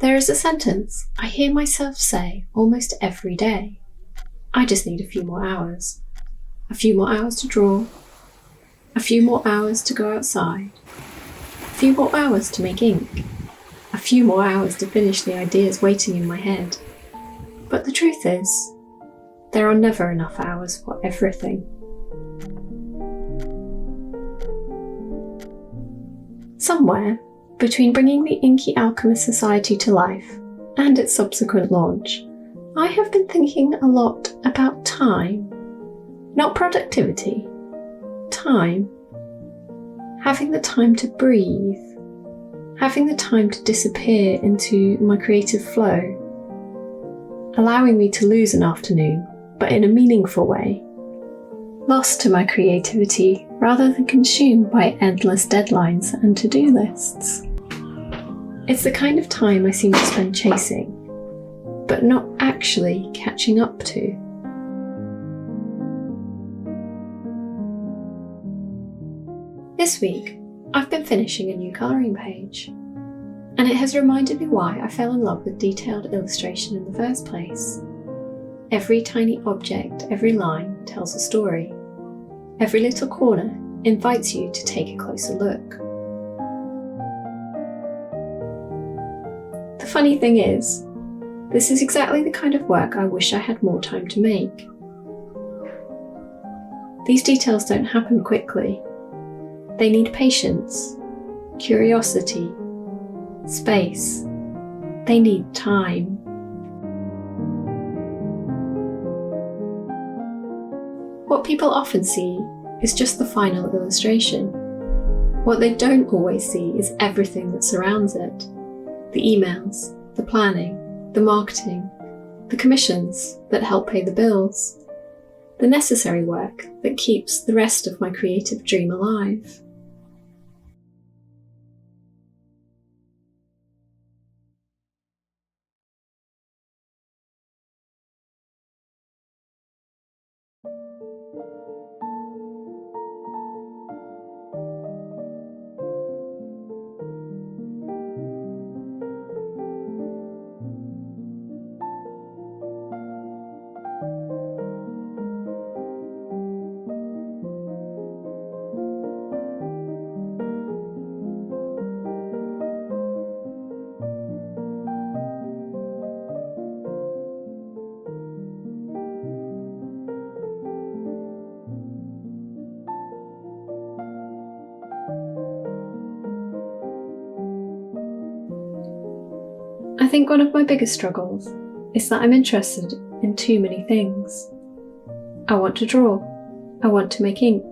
There is a sentence I hear myself say almost every day. I just need a few more hours. A few more hours to draw. A few more hours to go outside. A few more hours to make ink. A few more hours to finish the ideas waiting in my head. But the truth is, there are never enough hours for everything. Somewhere between bringing the Inky Alchemist Society to life and its subsequent launch, I have been thinking a lot about time. Not productivity. Time. Having the time to breathe. Having the time to disappear into my creative flow. Allowing me to lose an afternoon, but in a meaningful way. Lost to my creativity rather than consumed by endless deadlines and to-do lists. It's the kind of time I seem to spend chasing, but not actually catching up to. This week, I've been finishing a new colouring page, and it has reminded me why I fell in love with detailed illustration in the first place. Every tiny object, every line tells a story. Every little corner invites you to take a closer look. The funny thing is, this is exactly the kind of work I wish I had more time to make. These details don't happen quickly. They need patience, curiosity, space. They need time. What people often see is just the final illustration. What they don't always see is everything that surrounds it. The emails, the planning, the marketing, the commissions that help pay the bills, the necessary work that keeps the rest of my creative dream alive. I think one of my biggest struggles is that I'm interested in too many things. I want to draw. I want to make ink.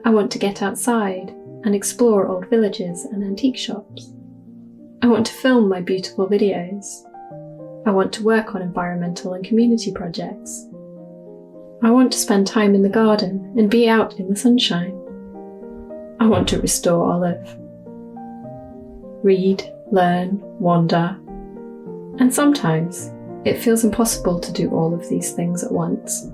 I want to get outside and explore old villages and antique shops. I want to film my beautiful videos. I want to work on environmental and community projects. I want to spend time in the garden and be out in the sunshine. I want to restore Olive. Read, learn, wander. And sometimes it feels impossible to do all of these things at once.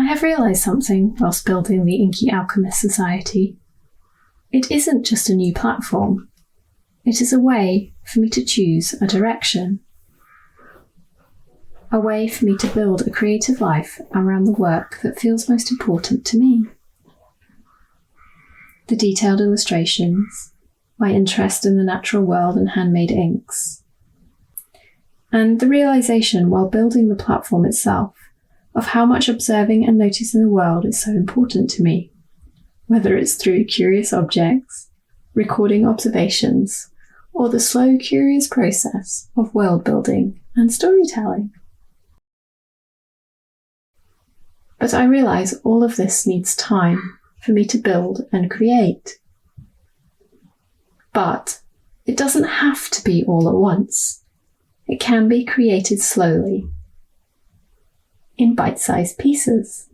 I have realised something whilst building the Inky Alchemist Society. It isn't just a new platform. It is a way for me to choose a direction. A way for me to build a creative life around the work that feels most important to me. The detailed illustrations, my interest in the natural world and handmade inks, and the realisation while building the platform itself of how much observing and noticing the world is so important to me, whether it's through curious objects, recording observations, or the slow, curious process of world building and storytelling. But I realise all of this needs time for me to build and create. But it doesn't have to be all at once. It can be created slowly, in bite-sized pieces.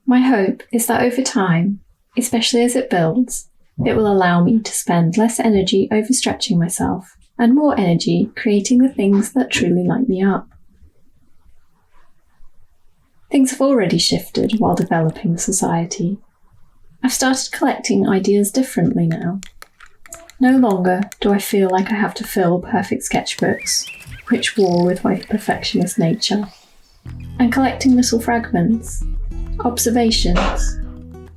My hope is that over time, especially as it builds, it will allow me to spend less energy overstretching myself and more energy creating the things that truly light me up. Things have already shifted while developing the society. I've started collecting ideas differently now. No longer do I feel like I have to fill perfect sketchbooks, which war with my perfectionist nature. I'm collecting little fragments, observations,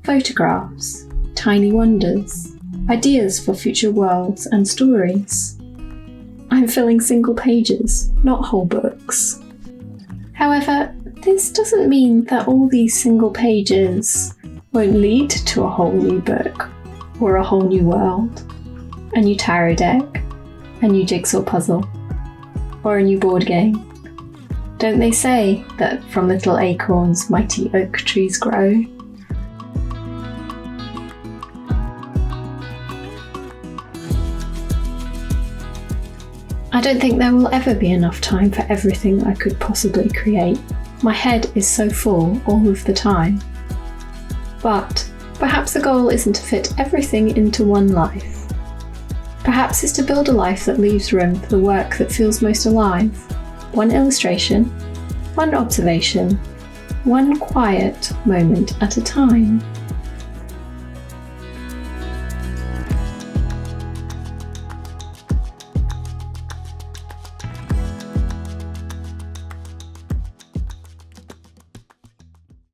photographs, tiny wonders, ideas for future worlds and stories. I'm filling single pages, not whole books. However, this doesn't mean that all these single pages won't lead to a whole new book, or a whole new world, a new tarot deck, a new jigsaw puzzle, or a new board game. Don't they say that from little acorns mighty oak trees grow? I don't think there will ever be enough time for everything I could possibly create. My head is so full all of the time. But perhaps the goal isn't to fit everything into one life. Perhaps it's to build a life that leaves room for the work that feels most alive. One illustration, one observation, one quiet moment at a time.